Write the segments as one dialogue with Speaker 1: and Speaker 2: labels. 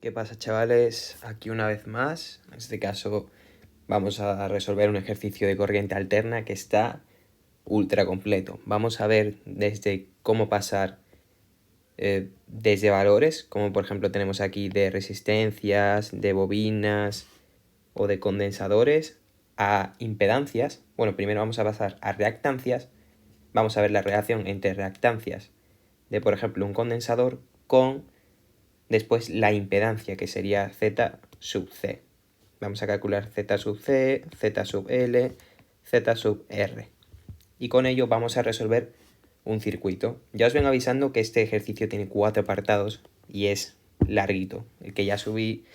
Speaker 1: ¿Qué pasa, chavales? Aquí una vez más. En este caso vamos a resolver un ejercicio de corriente alterna que está ultra completo. Vamos a ver desde cómo pasar desde valores, como por ejemplo tenemos aquí de resistencias, de bobinas o de condensadores, a impedancias. Bueno, primero vamos a pasar a reactancias. Vamos a ver la relación entre reactancias de, por ejemplo, un condensador con después la impedancia, que sería Z sub C. Vamos a calcular Z sub C, Z sub L, Z sub R. Y con ello vamos a resolver un circuito. Ya os vengo avisando que este ejercicio tiene 4 apartados y es larguito. El que ya subí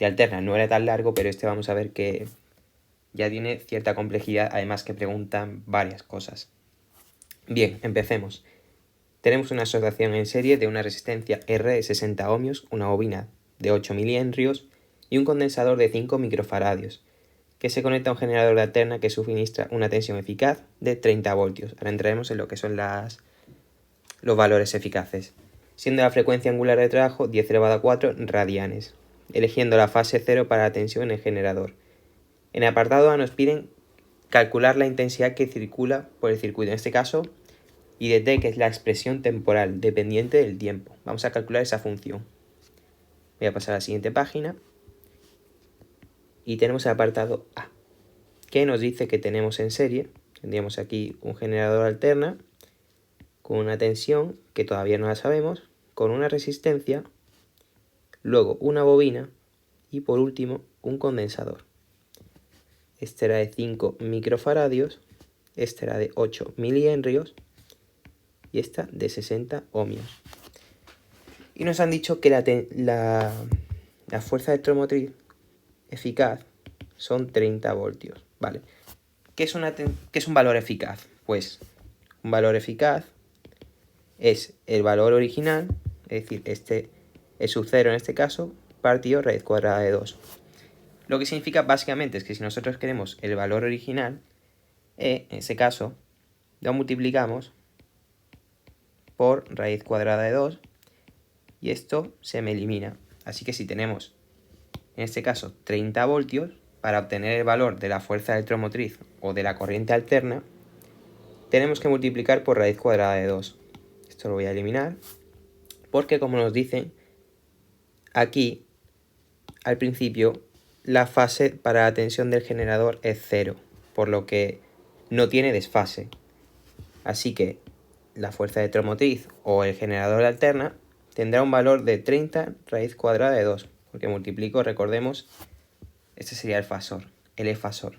Speaker 1: de alterna no era tan largo, pero este vamos a ver que ya tiene cierta complejidad, además que preguntan varias cosas. Bien, empecemos. Tenemos una asociación en serie de una resistencia R de 60 ohmios, una bobina de 8 milihenrios y un condensador de 5 microfaradios, que se conecta a un generador de alterna que suministra una tensión eficaz de 30 voltios. Ahora entraremos en lo que son los valores eficaces, siendo la frecuencia angular de trabajo 10 elevado a 4 radianes, eligiendo la fase 0 para la tensión en el generador. En el apartado A nos piden calcular la intensidad que circula por el circuito, en este caso y de t, que es la expresión temporal dependiente del tiempo. Vamos a calcular esa función. Voy a pasar a la siguiente página y tenemos el apartado A, que nos dice que tenemos en serie, tendríamos aquí un generador alterna con una tensión que todavía no la sabemos, con una resistencia, luego una bobina y por último un condensador. Este era de 5 microfaradios, este era de 8 milihenrios y esta de 60 ohmios. Y nos han dicho que la fuerza electromotriz eficaz son 30 voltios. Vale. ¿Qué es un valor eficaz? Pues un valor eficaz es el valor original, es decir, este es sub 0 en este caso, partido raíz cuadrada de 2. Lo que significa básicamente es que si nosotros queremos el valor original, en ese caso lo multiplicamos por raíz cuadrada de 2 y esto se me elimina. Así que si tenemos, en este caso, 30 voltios, para obtener el valor de la fuerza electromotriz o de la corriente alterna, tenemos que multiplicar por raíz cuadrada de 2. Esto lo voy a eliminar, porque como nos dicen, aquí, al principio, la fase para la tensión del generador es 0, por lo que no tiene desfase. Así que la fuerza electromotriz o el generador alterna tendrá un valor de 30 raíz cuadrada de 2, porque multiplico, recordemos, este sería el fasor, el efasor.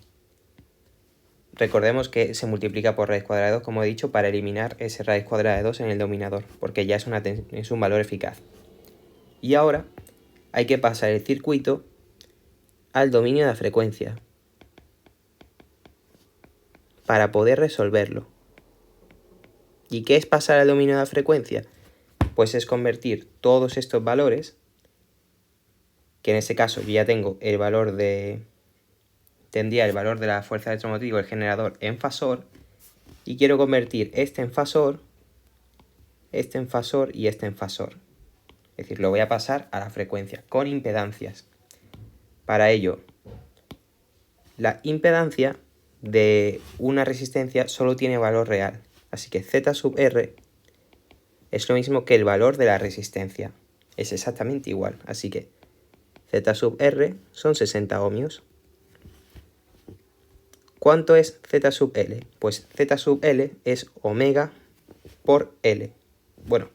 Speaker 1: Recordemos que se multiplica por raíz cuadrada de 2, como he dicho, para eliminar ese raíz cuadrada de 2 en el dominador, porque ya es un valor eficaz. Y ahora hay que pasar el circuito al dominio de la frecuencia para poder resolverlo. ¿Y qué es pasar al dominio de la frecuencia? Pues es convertir todos estos valores, que en este caso yo ya tengo el valor tendría el valor de la fuerza electromotriz o el generador en fasor, y quiero convertir este en fasor y este en fasor. Es decir, lo voy a pasar a la frecuencia con impedancias. Para ello, la impedancia de una resistencia solo tiene valor real, así que Z sub R es lo mismo que el valor de la resistencia. Es exactamente igual, así que Z sub R son 60 ohmios. ¿Cuánto es Z sub L? Pues Z sub L es omega por L. Bueno,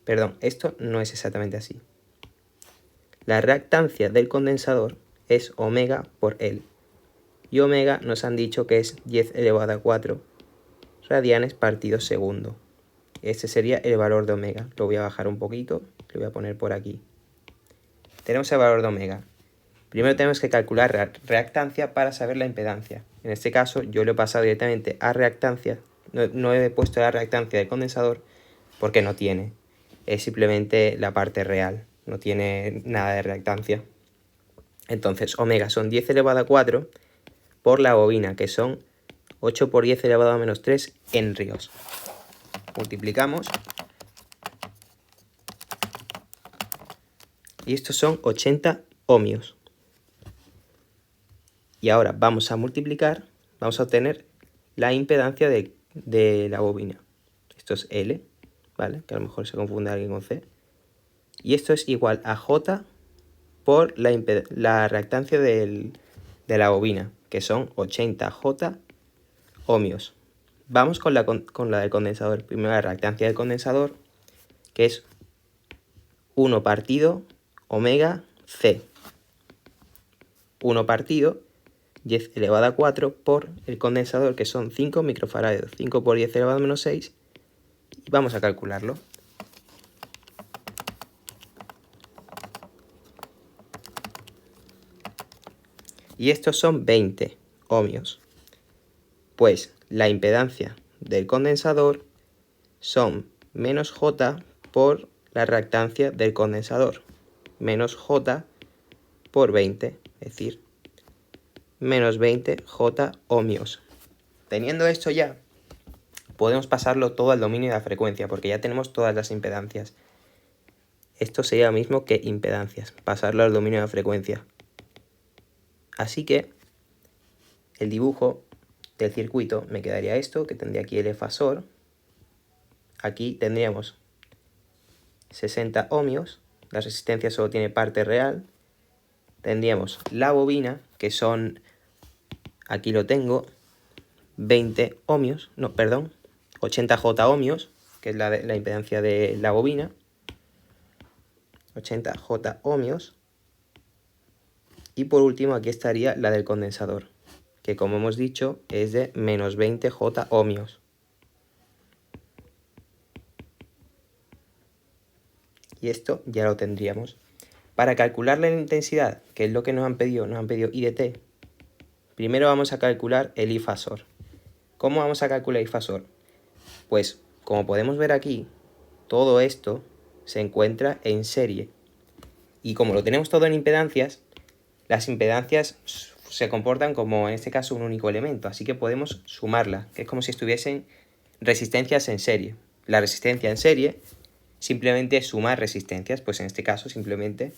Speaker 1: perdón, esto no es exactamente así. La reactancia del condensador es omega por L. Y omega nos han dicho que es 10 elevado a 4 radianes partido segundo. Este sería el valor de omega. Lo voy a bajar un poquito, lo voy a poner por aquí. Tenemos el valor de omega. Primero tenemos que calcular reactancia para saber la impedancia. En este caso yo lo he pasado directamente a reactancia. No he puesto la reactancia del condensador porque no tiene. Es simplemente la parte real. No tiene nada de reactancia. Entonces omega son 10 elevado a 4 por la bobina, que son 8 por 10 elevado a menos 3 henrios. Multiplicamos Y estos son 80 ohmios. Y ahora vamos a multiplicar, vamos a obtener la impedancia de la bobina. Esto es L, ¿vale? Que a lo mejor se confunde alguien con C. Y esto es igual a J por la reactancia de la bobina, que son 80J ohmios. Vamos con la del condensador. Primero la reactancia del condensador, que es 1 partido omega C. 1 partido 10 elevado a 4 por el condensador, que son 5 microfarados. 5 por 10 elevado a menos 6. Y vamos a calcularlo. Y estos son 20 ohmios. Pues la impedancia del condensador son menos J por la reactancia del condensador. Menos J por 20, es decir, menos 20 J ohmios. Teniendo esto ya, podemos pasarlo todo al dominio de la frecuencia, porque ya tenemos todas las impedancias. Esto sería lo mismo que impedancias, pasarlo al dominio de la frecuencia. Así que el dibujo del circuito me quedaría esto, que tendría aquí el efasor. Aquí tendríamos 60 ohmios, la resistencia solo tiene parte real. Tendríamos la bobina, que son, aquí lo tengo, 20 ohmios, no, perdón, 80J ohmios, que es la impedancia de la bobina. 80J ohmios. Y por último aquí estaría la del condensador, que como hemos dicho es de menos 20J ohmios. Y esto ya lo tendríamos. Para calcular la intensidad, que es lo que nos han pedido I de T, primero vamos a calcular el I-fasor. ¿Cómo vamos a calcular el I-fasor? Pues como podemos ver aquí, todo esto se encuentra en serie. Y como lo tenemos todo en impedancias, las impedancias se comportan como en este caso un único elemento, así que podemos sumarla, que es como si estuviesen resistencias en serie. La resistencia en serie simplemente es sumar resistencias, pues en este caso simplemente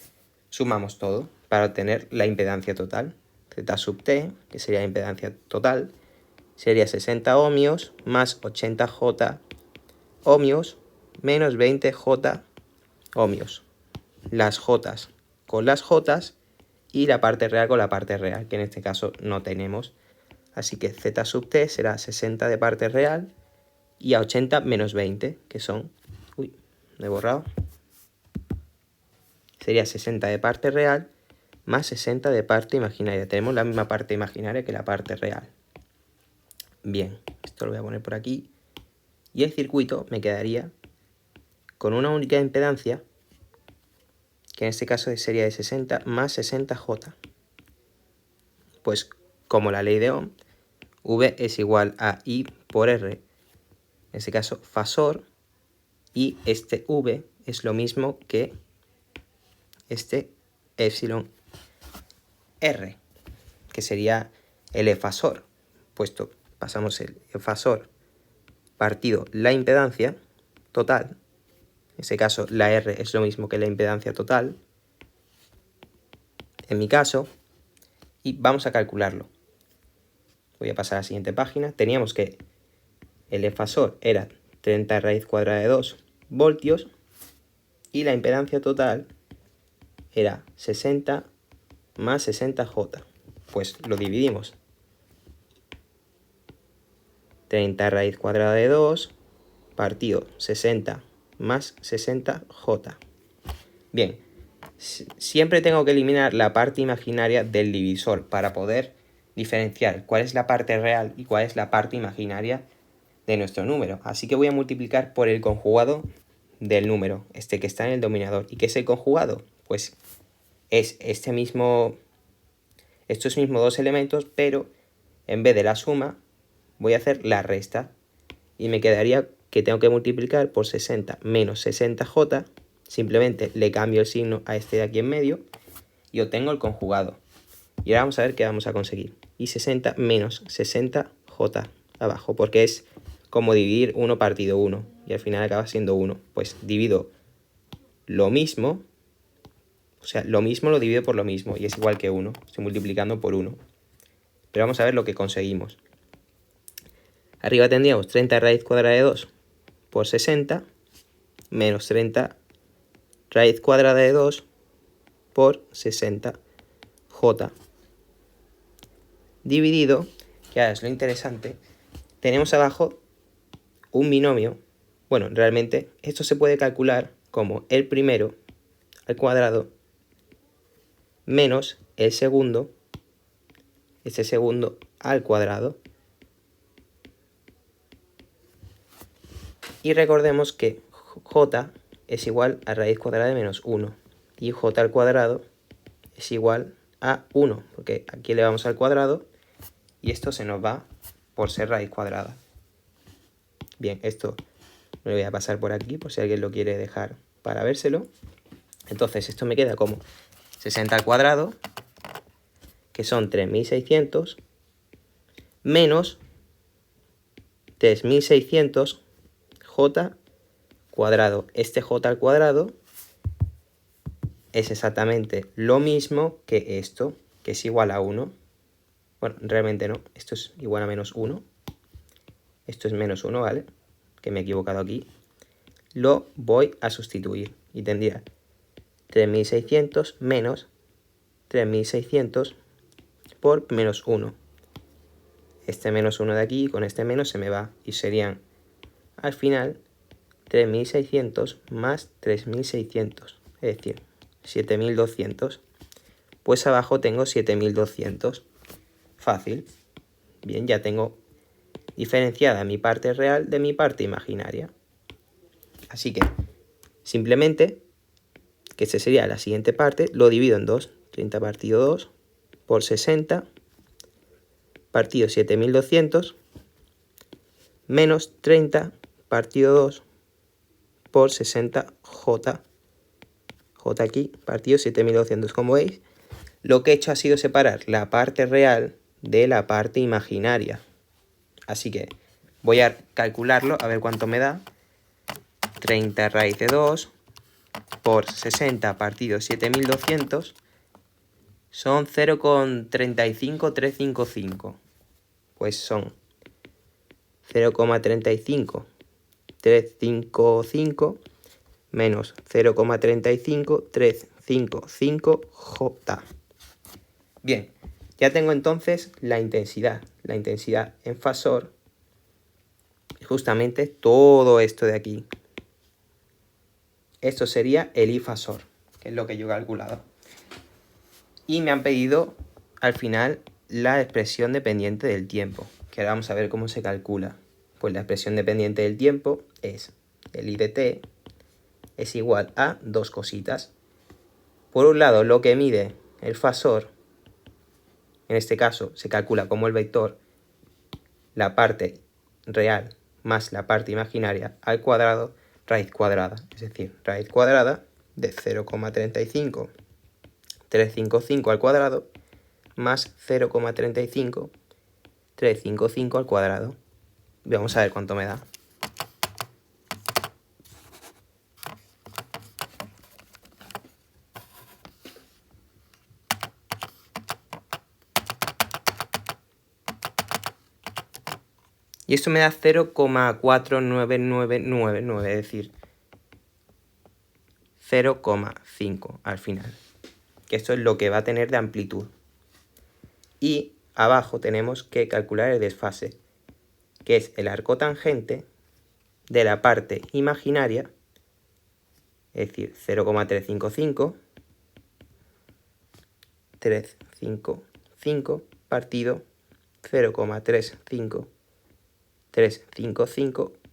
Speaker 1: sumamos todo para obtener la impedancia total. Z sub T, que sería la impedancia total, sería 60 ohmios más 80J ohmios menos 20J ohmios. Las J con las J y la parte real con la parte real, que en este caso no tenemos. Así que Z sub T será 60 de parte real y a 80 menos 20, que son... Uy, me he borrado. Sería 60 de parte real más 60 de parte imaginaria. Tenemos la misma parte imaginaria que la parte real. Bien, esto lo voy a poner por aquí. Y el circuito me quedaría con una única impedancia, que en este caso sería de 60 más 60J. Pues como la ley de Ohm, V es igual a I por R, en este caso fasor, y este V es lo mismo que este epsilon R, que sería el efasor, puesto pasamos el efasor partido la impedancia total, en este caso la R es lo mismo que la impedancia total, en mi caso, y vamos a calcularlo. Voy a pasar a la siguiente página. Teníamos que el efasor era 30 raíz cuadrada de 2 voltios y la impedancia total era 60 más 60J. Pues lo dividimos. 30 raíz cuadrada de 2 partido 60 más 60J. Bien, siempre tengo que eliminar la parte imaginaria del divisor para poder diferenciar cuál es la parte real y cuál es la parte imaginaria de nuestro número. Así que voy a multiplicar por el conjugado del número, este que está en el denominador. ¿Y qué es el conjugado? Pues es estos mismos dos elementos, pero en vez de la suma voy a hacer la resta. Y me quedaría que tengo que multiplicar por 60 menos 60J. Simplemente le cambio el signo a este de aquí en medio y obtengo el conjugado. Y ahora vamos a ver qué vamos a conseguir. Y 60 menos 60J abajo, porque es como dividir 1 partido 1 y al final acaba siendo 1. Pues divido lo mismo O sea, lo mismo lo divido por lo mismo y es igual que 1. Estoy multiplicando por 1. Pero vamos a ver lo que conseguimos. Arriba tendríamos 30 raíz cuadrada de 2 por 60 menos 30 raíz cuadrada de 2 por 60j dividido, que ahora es lo interesante, tenemos abajo un binomio. Bueno, realmente esto se puede calcular como el primero al cuadrado menos el segundo, este segundo al cuadrado. Y recordemos que j es igual a raíz cuadrada de menos 1 y j al cuadrado es igual a 1, porque aquí le vamos al cuadrado y esto se nos va por ser raíz cuadrada. Bien, esto me lo voy a pasar por aquí por si alguien lo quiere dejar para vérselo. Entonces esto me queda como 60 al cuadrado, que son 3600, menos 3600 j cuadrado. Este j al cuadrado es exactamente lo mismo que esto, que es igual a 1. Bueno, realmente no, esto es igual a menos 1. Esto es menos 1, ¿vale? Que me he equivocado aquí. Lo voy a sustituir y tendría 3600 menos 3600 por menos 1. Este menos 1 de aquí con este menos se me va y serían al final 3600 más 3600, es decir, 7200. Pues abajo tengo 7200. Fácil. Bien, ya tengo diferenciada mi parte real de mi parte imaginaria. Así que, simplemente, que esta sería la siguiente parte, lo divido en 2. 30 partido 2 por 60 partido 7200 menos 30 partido 2 por 60j. J aquí, partido 7200. Como veis, lo que he hecho ha sido separar la parte real de la parte imaginaria. Así que voy a calcularlo, a ver cuánto me da. 30 raíz de 2 por 60 partido 7200 son 0,35355. Pues son 0,35355 menos 0,35355j. Bien, ya tengo entonces la intensidad en fasor, justamente todo esto de aquí. Esto sería el I-fasor, que es lo que yo he calculado. Y me han pedido al final la expresión dependiente del tiempo, que ahora vamos a ver cómo se calcula. Pues la expresión dependiente del tiempo es el I de t es igual a dos cositas. Por un lado, lo que mide el fasor, en este caso se calcula como el vector, la parte real más la parte imaginaria al cuadrado, raíz cuadrada, es decir, raíz cuadrada de 0,35355 al cuadrado más 0,35355 al cuadrado. Vamos a ver cuánto me da. Y esto me da 0,49999, es decir, 0,5 al final. Que esto es lo que va a tener de amplitud. Y abajo tenemos que calcular el desfase, que es el arco tangente de la parte imaginaria, es decir, 0,355, 355 partido 0,35355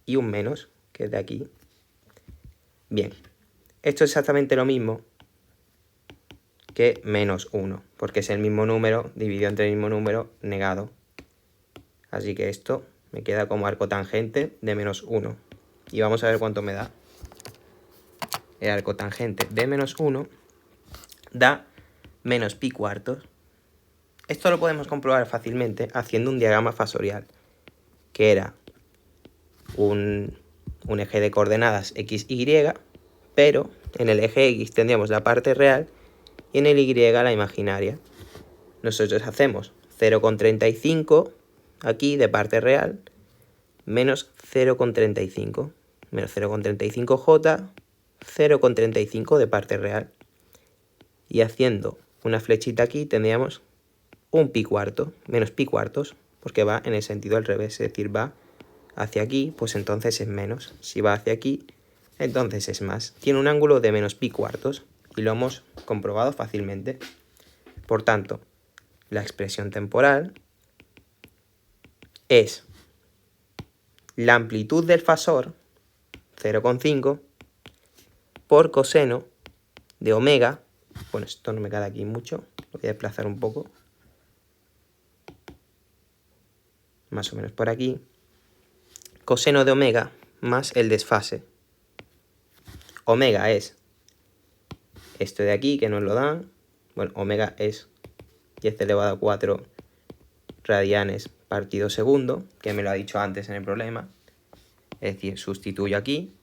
Speaker 1: y un menos, que es de aquí. Bien, esto es exactamente lo mismo que menos 1, porque es el mismo número dividido entre el mismo número negado. Así que esto me queda como arco tangente de menos 1. Y vamos a ver cuánto me da. El arco tangente de menos 1 da menos pi cuartos. Esto lo podemos comprobar fácilmente haciendo un diagrama fasorial, que era un eje de coordenadas x, y, pero en el eje x tendríamos la parte real y en el y la imaginaria. Nosotros hacemos 0,35 aquí de parte real menos 0,35 menos 0,35j, 0,35 de parte real. Y haciendo una flechita aquí tendríamos un pi cuarto, menos pi cuartos, porque va en el sentido al revés, es decir, va hacia aquí, pues entonces es menos. Si va hacia aquí, entonces es más. Tiene un ángulo de menos pi cuartos y lo hemos comprobado fácilmente. Por tanto, la expresión temporal es la amplitud del fasor, 0,5, por coseno de omega. Bueno, esto no me queda aquí mucho, lo voy a desplazar un poco. Más o menos por aquí. Coseno de omega más el desfase. Omega es esto de aquí, que nos lo dan. Bueno, omega es 10 elevado a 4 radianes partido segundo, que me lo ha dicho antes en el problema. Es decir, sustituyo aquí.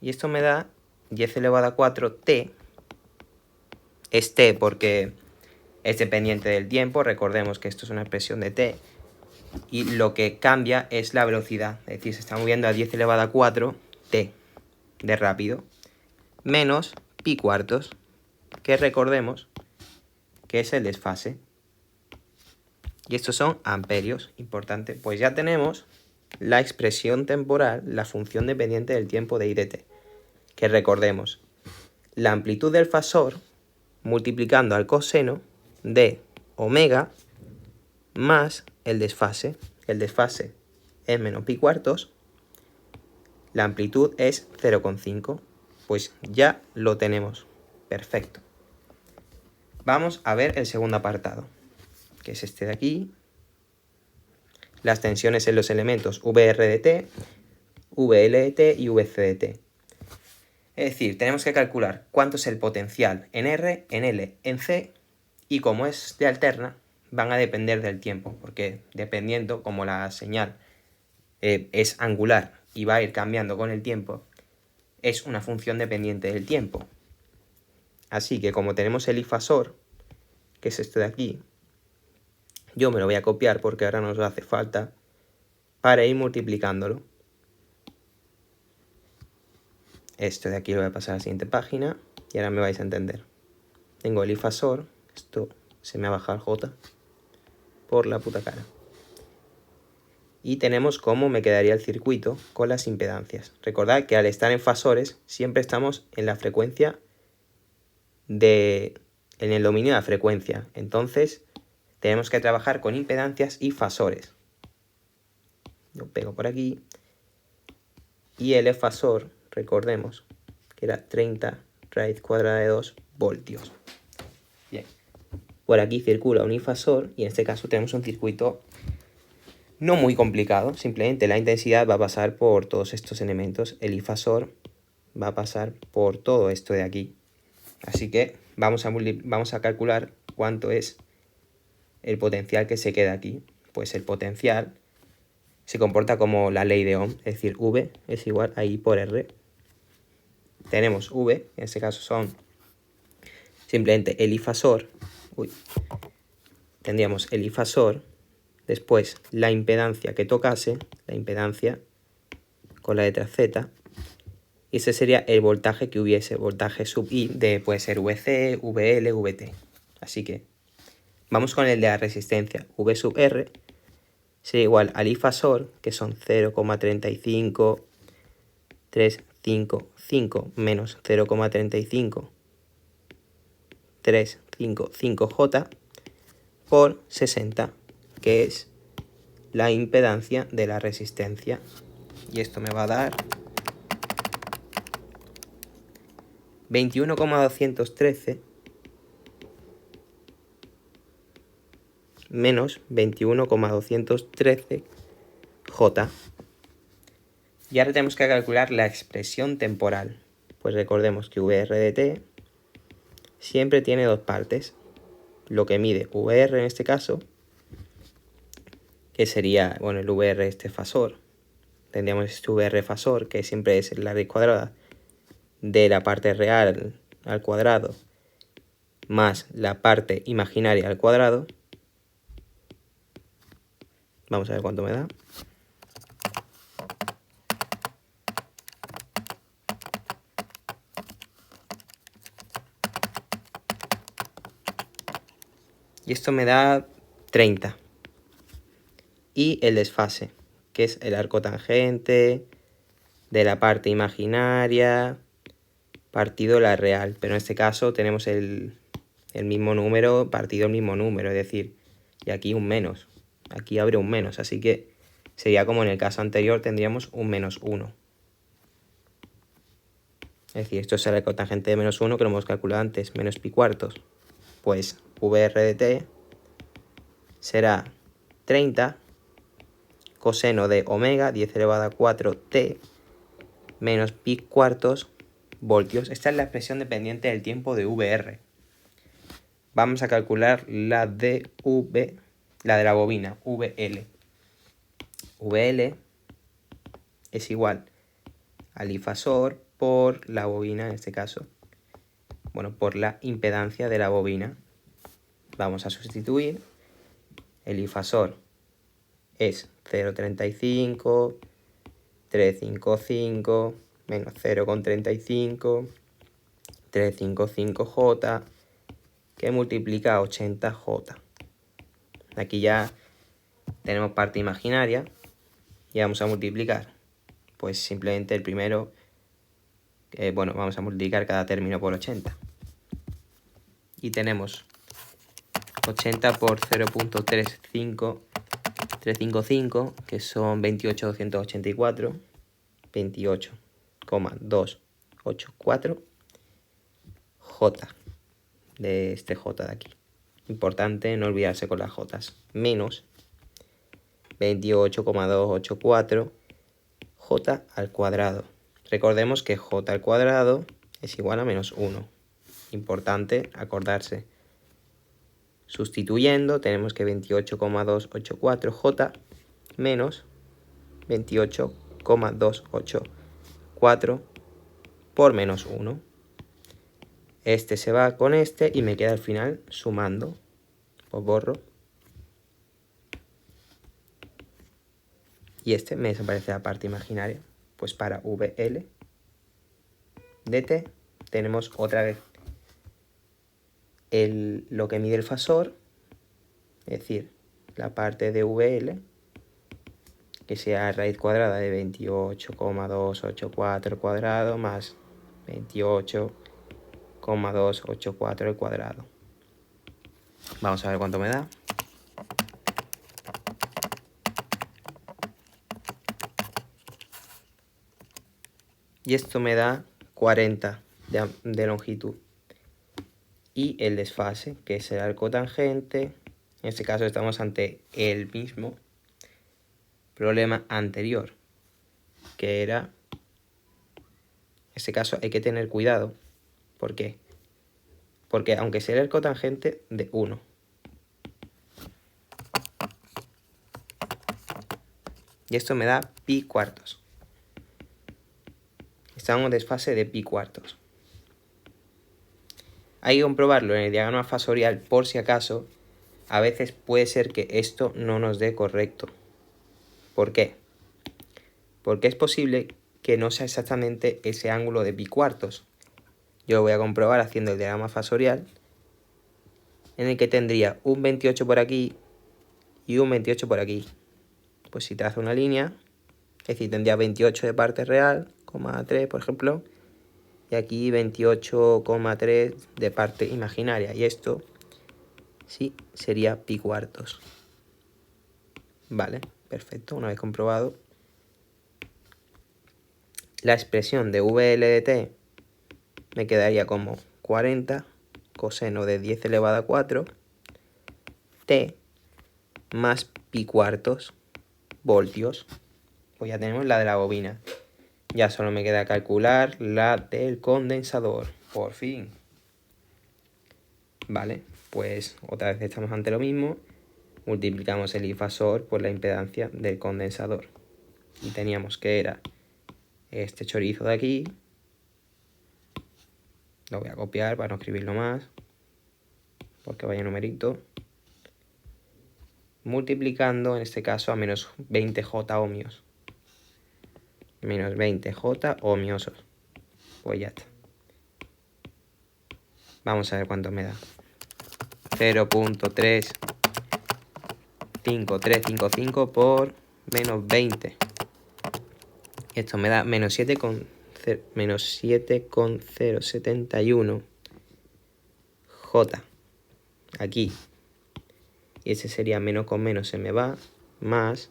Speaker 1: Y esto me da 10 elevado a 4 t. Es t porque es dependiente del tiempo. Recordemos que esto es una expresión de t. Y lo que cambia es la velocidad. Es decir, se está moviendo a 10 elevado a 4 t de rápido. Menos pi cuartos, que recordemos que es el desfase. Y estos son amperios, importante. Pues ya tenemos la expresión temporal, la función dependiente del tiempo de I de t. Que recordemos, la amplitud del fasor multiplicando al coseno de omega más el desfase. El desfase es menos pi cuartos. La amplitud es 0,5. Pues ya lo tenemos. Perfecto. Vamos a ver el segundo apartado, que es este de aquí. Las tensiones en los elementos VR de t, VL de t y VC de t. Es decir, tenemos que calcular cuánto es el potencial en R, en L, en C, y como es de alterna, van a depender del tiempo, porque dependiendo, como la señal es angular y va a ir cambiando con el tiempo, es una función dependiente del tiempo. Así que como tenemos el ifasor, que es este de aquí, yo me lo voy a copiar porque ahora nos hace falta para ir multiplicándolo. Esto de aquí lo voy a pasar a la siguiente página y ahora me vais a entender. Tengo el ifasor, esto se me ha bajado el J por la puta cara. Y tenemos cómo me quedaría el circuito con las impedancias. Recordad que al estar en fasores siempre estamos en la frecuencia en el dominio de la frecuencia. Entonces tenemos que trabajar con impedancias y fasores. Lo pego por aquí. Y el fasor, recordemos, que era 30 raíz cuadrada de 2 voltios. Bien. Por aquí circula un ifasor y en este caso tenemos un circuito no muy complicado. Simplemente la intensidad va a pasar por todos estos elementos. El ifasor va a pasar por todo esto de aquí. Así que vamos a calcular cuánto es el potencial que se queda aquí. Pues el potencial se comporta como la ley de Ohm, es decir, V es igual a I por R. Tenemos V, en este caso son simplemente el ifasor. Tendríamos el ifasor, después la impedancia que tocase, la impedancia con la letra Z, y ese sería el voltaje que hubiese, voltaje sub I puede ser VC, VL, VT. Así que vamos con el de la resistencia, V sub R sería igual al ifasor, que son 0,35355 menos 0,35355J por 60, que es la impedancia de la resistencia. Y esto me va a dar 21,213 menos 21,213 J. Y ahora tenemos que calcular la expresión temporal. Pues recordemos que VR de t siempre tiene dos partes. Lo que mide VR en este caso, que sería, bueno, el VR este fasor. Tendríamos este VR fasor, que siempre es la raíz cuadrada de la parte real al cuadrado más la parte imaginaria al cuadrado. Vamos a ver cuánto me da. Y esto me da 30. Y el desfase, que es el arco tangente de la parte imaginaria partido la real. Pero en este caso tenemos el mismo número partido el mismo número, es decir, y aquí un menos. Aquí abre un menos, así que sería como en el caso anterior, tendríamos un menos 1. Es decir, esto es el arco tangente de menos 1 que lo hemos calculado antes, menos pi cuartos. Pues VR de t será 30 coseno de omega 10 elevado a 4 t menos pi cuartos voltios. Esta es la expresión dependiente del tiempo de VR. Vamos a calcular la de la bobina, VL. VL es igual al difasor por la bobina, en este caso. Bueno, por la impedancia de la bobina. Vamos a sustituir. El difasor es 0,35, 355, menos 0,35, 355J, que multiplica 80J. Aquí ya tenemos parte imaginaria y vamos a multiplicar. Pues simplemente el primero, bueno, vamos a multiplicar cada término por 80. Y tenemos 80 por 0.355, que son 28.284, 28,284 J, de este J de aquí. Importante no olvidarse con las J, menos 28,284 J al cuadrado. Recordemos que J al cuadrado es igual a menos 1. Importante acordarse. Sustituyendo tenemos que 28,284J menos 28,284 por menos 1. Este se va con este y me queda al final sumando. Pues borro. Y este me desaparece la parte imaginaria. Pues para VL de t tenemos otra vez lo que mide el fasor, es decir, la parte de VL, que sea raíz cuadrada de 28,284 al cuadrado más 28,284 al cuadrado. Vamos a ver cuánto me da. Y esto me da 40 de longitud. Y el desfase, que es el arco tangente. En este caso estamos ante el mismo problema anterior, que era, en este caso hay que tener cuidado. ¿Por qué? Porque aunque sea el arco tangente de 1, y esto me da pi cuartos. Estamos en desfase de pi cuartos. Hay que comprobarlo en el diagrama fasorial por si acaso. A veces puede ser que esto no nos dé correcto. ¿Por qué? Porque es posible que no sea exactamente ese ángulo de pi cuartos. Yo lo voy a comprobar haciendo el diagrama fasorial, en el que tendría un 28 por aquí y un 28 por aquí. Pues si trazo una línea, es decir, tendría 28 de parte real, 3 por ejemplo, y aquí 28,3 de parte imaginaria. Y esto sí sería pi cuartos. Vale, perfecto. Una vez comprobado, la expresión de VL de t me quedaría como 40 coseno de 10 elevado a 4 t más pi cuartos voltios. Pues ya tenemos la de la bobina. Ya solo me queda calcular la del condensador. Por fin. Vale, pues otra vez estamos ante lo mismo. Multiplicamos el difasor por la impedancia del condensador. Y teníamos que era este chorizo de aquí. Lo voy a copiar para no escribirlo más. porque vaya numerito, multiplicando en este caso a menos 20J ohmios. Menos 20J ohmiosos. Pues ya está. Vamos a ver cuánto me da. 0.35355 por menos 20. Esto me da menos 7,071 J aquí. Y ese sería menos con menos se me va, más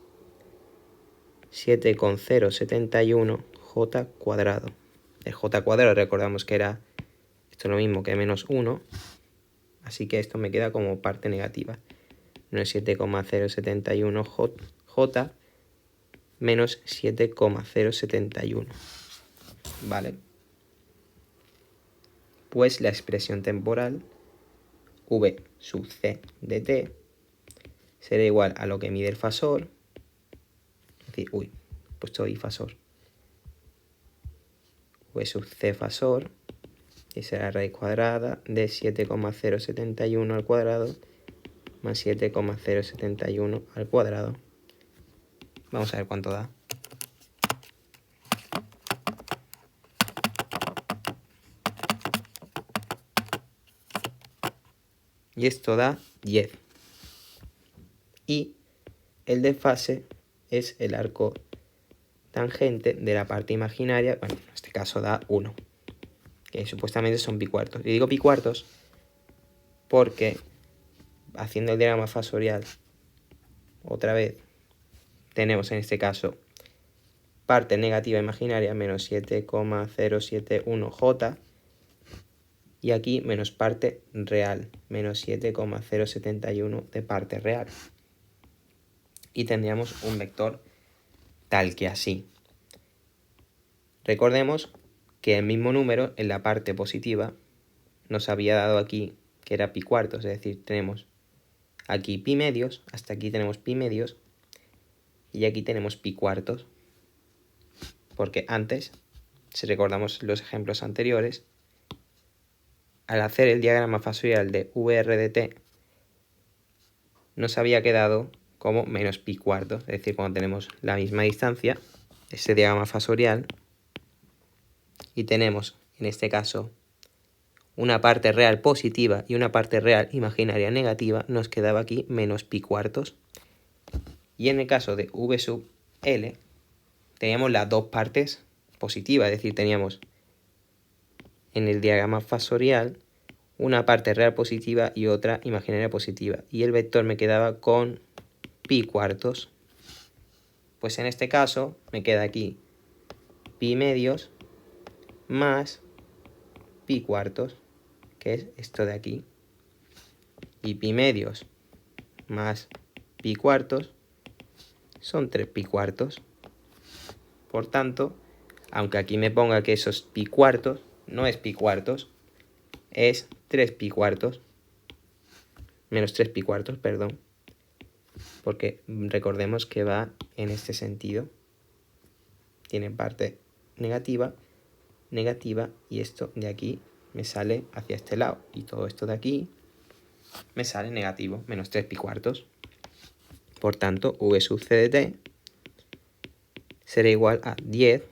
Speaker 1: 7,071 J cuadrado. El J cuadrado recordamos que era esto lo mismo que menos 1. Así que esto me queda como parte negativa. Menos 7,071 J menos 7,071. ¿Vale? Pues la expresión temporal V sub C de t será igual a lo que mide el fasor. Es decir, he puesto I fasor. V sub C fasor. Y será raíz cuadrada de 7,071 al cuadrado más 7,071 al cuadrado. Vamos a ver cuánto da. Y esto da 10. Y el desfase es el arco tangente de la parte imaginaria. Bueno, en este caso da 1. Que supuestamente son pi cuartos. Y digo pi cuartos porque haciendo el diagrama fasorial otra vez tenemos en este caso parte negativa imaginaria menos 7,071 J y aquí menos parte real menos 7,071 de parte real. Y tendríamos un vector tal que así. Recordemos que el mismo número en la parte positiva nos había dado aquí que era pi cuartos, es decir, tenemos aquí pi medios, hasta aquí tenemos pi medios y aquí tenemos pi cuartos, porque antes, si recordamos los ejemplos anteriores, al hacer el diagrama fasorial de VR de t nos había quedado como menos pi cuartos, es decir, cuando tenemos la misma distancia, este diagrama fasorial, y tenemos en este caso una parte real positiva y una parte real imaginaria negativa, nos quedaba aquí menos pi cuartos. Y en el caso de V sub L, teníamos las dos partes positivas, es decir, teníamos en el diagrama fasorial una parte real positiva y otra imaginaria positiva. Y el vector me quedaba con pi cuartos. Pues en este caso me queda aquí pi medios más pi cuartos, que es esto de aquí. Y pi medios más pi cuartos son 3 pi cuartos. Por tanto, aunque aquí me ponga que esos pi cuartos, no es pi cuartos, es 3 pi cuartos. Menos 3 pi cuartos, perdón. Porque recordemos que va en este sentido. Tiene parte negativa, negativa, y esto de aquí me sale hacia este lado. Y todo esto de aquí me sale negativo, menos 3 pi cuartos. Por tanto, V sub C de t será igual a 10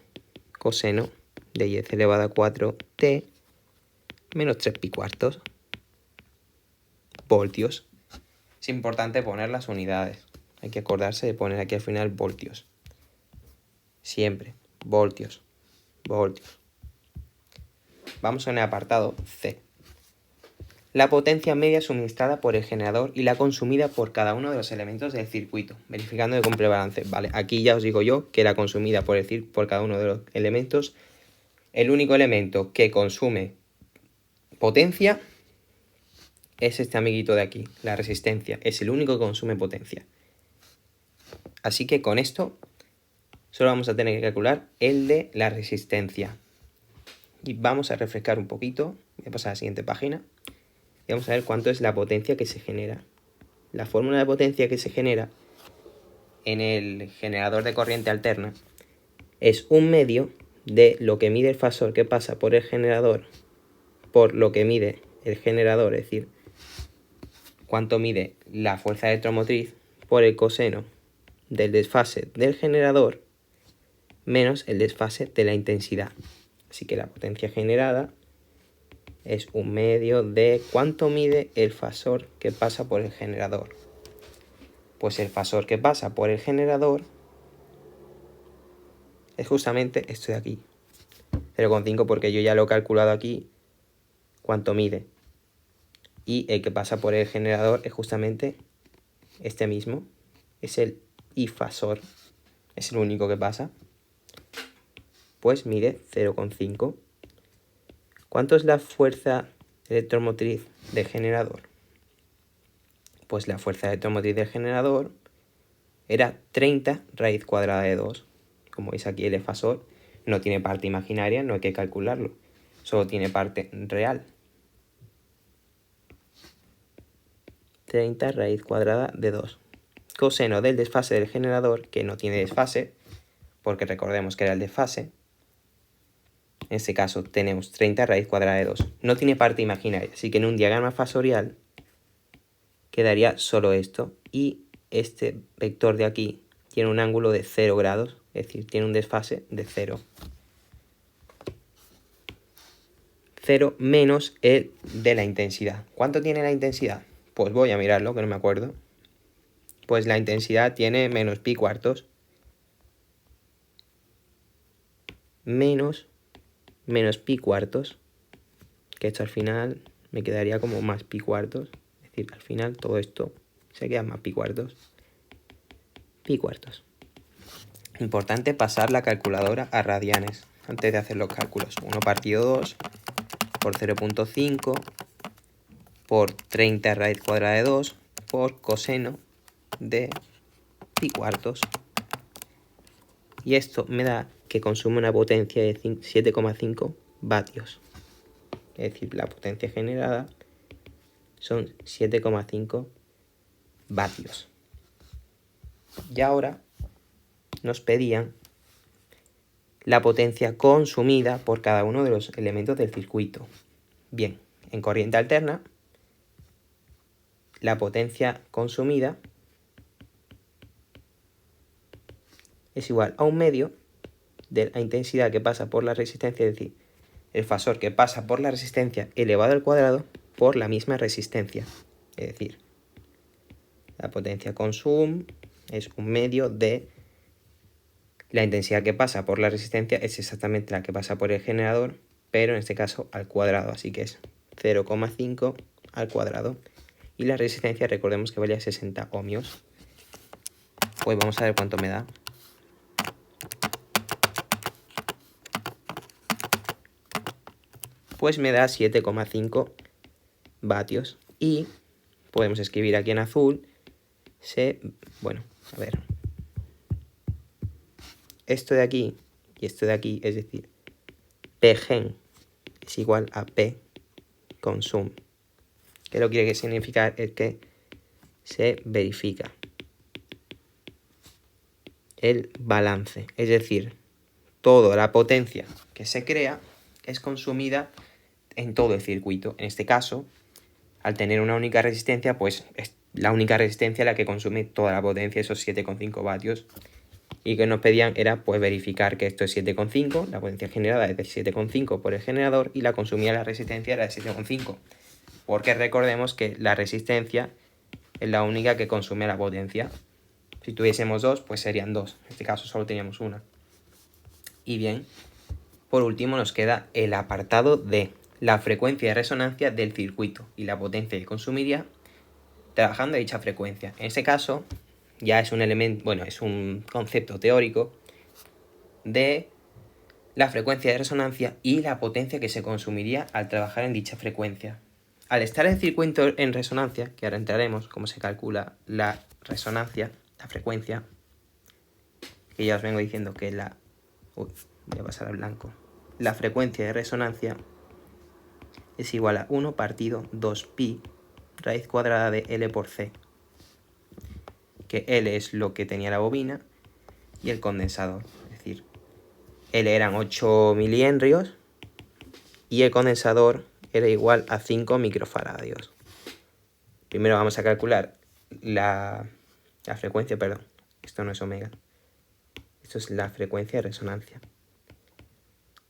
Speaker 1: coseno de 10 elevado a 4t menos 3 pi cuartos voltios. Es importante poner las unidades. Hay que acordarse de poner aquí al final voltios. Siempre, voltios, voltios. Vamos en el apartado C. La potencia media suministrada por el generador y la consumida por cada uno de los elementos del circuito, verificando que cumple balance. Vale, aquí ya os digo yo que la consumida por cada uno de los elementos, el único elemento que consume potencia es este amiguito de aquí, la resistencia. Es el único que consume potencia. Así que con esto solo vamos a tener que calcular el de la resistencia. Y vamos a refrescar un poquito. Voy a pasar a la siguiente página. Y vamos a ver cuánto es la potencia que se genera. La fórmula de potencia que se genera en el generador de corriente alterna es un medio de lo que mide el fasor que pasa por el generador por lo que mide el generador, es decir, cuánto mide la fuerza electromotriz por el coseno del desfase del generador menos el desfase de la intensidad. Así que la potencia generada es 1/2 de cuánto mide el fasor que pasa por el generador. Pues el fasor que pasa por el generador es justamente esto de aquí, 0,5, porque yo ya lo he calculado aquí cuánto mide. Y el que pasa por el generador es justamente este mismo, es el I-fasor, es el único que pasa. Pues mide 0,5. ¿Cuánto es la fuerza electromotriz del generador? Pues la fuerza electromotriz del generador era 30 raíz cuadrada de 2. Como veis aquí, el efasor no tiene parte imaginaria, no hay que calcularlo, solo tiene parte real. 30 raíz cuadrada de 2. Coseno del desfase del generador, que no tiene desfase, porque recordemos que era el desfase. En este caso tenemos 30 raíz cuadrada de 2. No tiene parte imaginaria, así que en un diagrama fasorial quedaría solo esto. Y este vector de aquí tiene un ángulo de 0 grados, es decir, tiene un desfase de 0. 0 menos el de la intensidad. ¿Cuánto tiene la intensidad? Pues voy a mirarlo, que no me acuerdo. Pues la intensidad tiene menos pi cuartos. Menos pi cuartos. Que esto al final me quedaría como más pi cuartos. Es decir, al final todo esto se queda más pi cuartos. Pi cuartos. Importante pasar la calculadora a radianes antes de hacer los cálculos. 1 partido 2 por 0,5 por 30 raíz cuadrada de 2 por coseno de pi cuartos. Y esto me da que consume una potencia de 7,5 vatios. Es decir, la potencia generada son 7,5 vatios. Y ahora nos pedían la potencia consumida por cada uno de los elementos del circuito. Bien, en corriente alterna, la potencia consumida es igual a 1/2 de la intensidad que pasa por la resistencia, es decir, el fasor que pasa por la resistencia elevado al cuadrado por la misma resistencia. Es decir, la potencia consum es 1/2 de la intensidad que pasa por la resistencia, es exactamente la que pasa por el generador, pero en este caso al cuadrado, así que es 0,5 al cuadrado. Y la resistencia, recordemos que valía 60 ohmios. Pues vamos a ver cuánto me da. Pues me da 7,5 vatios. Y podemos escribir aquí en azul, bueno, a ver, esto de aquí y esto de aquí, es decir, P gen es igual a P consum. Que lo que quiere significar es que se verifica el balance, es decir, toda la potencia que se crea es consumida en todo el circuito. En este caso, al tener una única resistencia, pues es la única resistencia la que consume toda la potencia, esos 7,5 vatios. Y que nos pedían era pues verificar que esto es 7,5, la potencia generada es de 7,5 por el generador y la consumida la resistencia era de 7,5. Porque recordemos que la resistencia es la única que consume la potencia. Si tuviésemos dos, pues serían dos. En este caso solo teníamos una. Y bien, por último nos queda el apartado de la frecuencia de resonancia del circuito y la potencia que consumiría trabajando a dicha frecuencia. En este caso ya es un elemento, bueno, es un concepto teórico de la frecuencia de resonancia y la potencia que se consumiría al trabajar en dicha frecuencia. Al estar el circuito en resonancia, que ahora entraremos cómo se calcula la resonancia, la frecuencia, que ya os vengo diciendo que voy a pasar al blanco. La frecuencia de resonancia es igual a 1 partido 2pi raíz cuadrada de L por C, que L es lo que tenía la bobina y el condensador, es decir, L eran 8 milihenrios y el condensador era igual a 5 microfaradios. Primero vamos a calcular la frecuencia, perdón, esto no es omega, esto es la frecuencia de resonancia.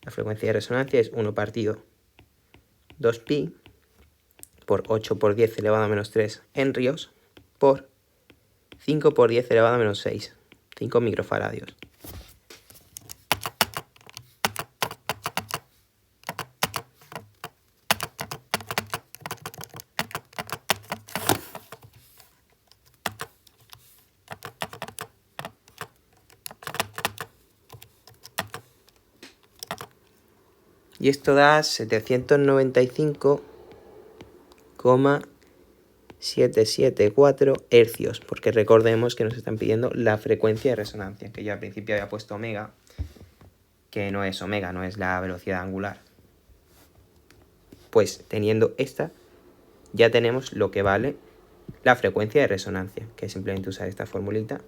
Speaker 1: La frecuencia de resonancia es 1 partido 2pi por 8 por 10 elevado a menos 3 henrios por 5 por 10 elevado a menos 6, 5 microfaradios. Y esto da 795,774 hercios, porque recordemos que nos están pidiendo la frecuencia de resonancia, que yo al principio había puesto omega, que no es omega, no es la velocidad angular. Pues teniendo esta, ya tenemos lo que vale la frecuencia de resonancia, que es simplemente usar esta formulita.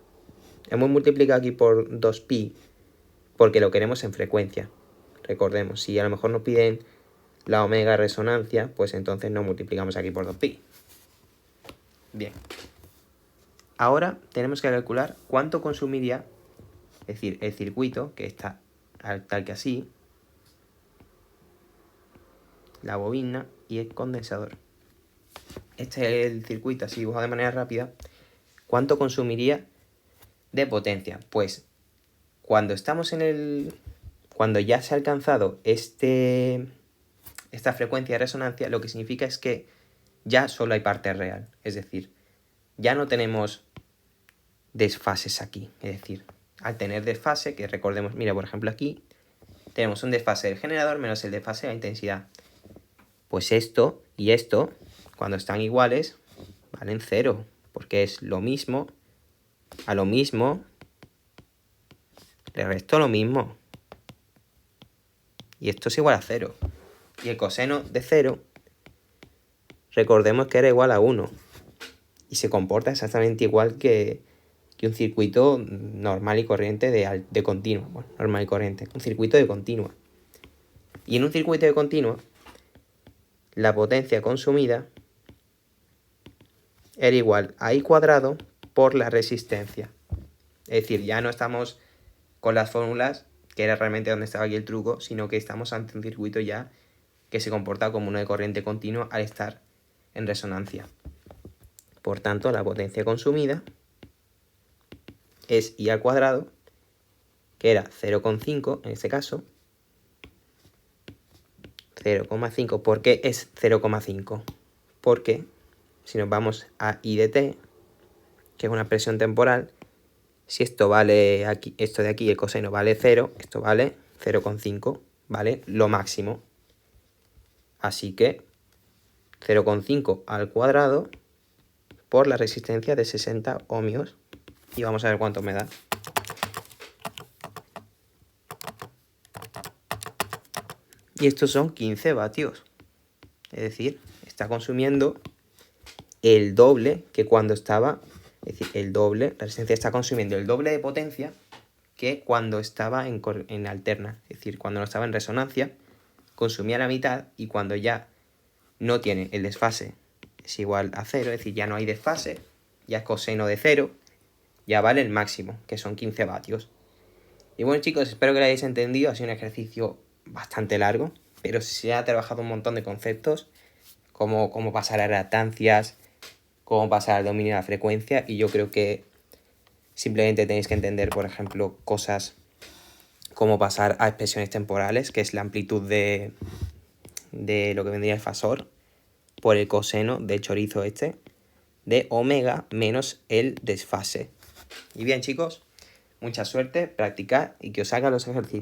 Speaker 1: Hemos multiplicado aquí por 2pi porque lo queremos en frecuencia. Recordemos, si a lo mejor nos piden la omega resonancia, pues entonces no multiplicamos aquí por 2pi. Bien. Ahora tenemos que calcular cuánto consumiría, es decir, el circuito, que está tal que así, la bobina y el condensador. Este es el circuito así dibujado de manera rápida. ¿Cuánto consumiría de potencia? Pues cuando estamos cuando ya se ha alcanzado esta frecuencia de resonancia, lo que significa es que ya solo hay parte real. Es decir, ya no tenemos desfases aquí. Es decir, al tener desfase, que recordemos, mira, por ejemplo aquí, tenemos un desfase del generador menos el desfase de la intensidad. Pues esto y esto, cuando están iguales, valen 0, porque es lo mismo a lo mismo, le resto lo mismo. Y esto es igual a 0. Y el coseno de 0, recordemos que era igual a 1. Y se comporta exactamente igual que un circuito normal y corriente de continua. Bueno, normal y corriente. Un circuito de continua. Y en un circuito de continua, la potencia consumida era igual a I cuadrado por la resistencia. Es decir, ya no estamos con las fórmulas, que era realmente donde estaba aquí el truco, sino que estamos ante un circuito ya que se comporta como uno de corriente continua al estar en resonancia. Por tanto, la potencia consumida es I al cuadrado, que era 0,5 en este caso. 0,5. ¿Por qué es 0,5? Porque si nos vamos a I de t, que es una expresión temporal, si esto vale aquí, esto de aquí, el coseno vale 0, esto vale 0,5, vale lo máximo. Así que 0,5 al cuadrado por la resistencia de 60 ohmios. Y vamos a ver cuánto me da. Y estos son 15 vatios. Es decir, está consumiendo el doble que cuando estaba, es decir, el doble, la resistencia está consumiendo el doble de potencia que cuando estaba en alterna. Es decir, cuando no estaba en resonancia, consumía la mitad, y cuando ya no tiene el desfase, es igual a 0, es decir, ya no hay desfase, ya es coseno de 0, ya vale el máximo, que son 15 vatios. Y bueno, chicos, espero que lo hayáis entendido. Ha sido un ejercicio bastante largo, pero se ha trabajado un montón de conceptos, como cómo pasar a reactancias, cómo pasar al dominio de la frecuencia, y yo creo que simplemente tenéis que entender, por ejemplo, cosas como pasar a expresiones temporales, que es la amplitud de lo que vendría el fasor, por el coseno de chorizo de omega menos el desfase. Y bien, chicos, mucha suerte, practicad y que os hagan los ejercicios.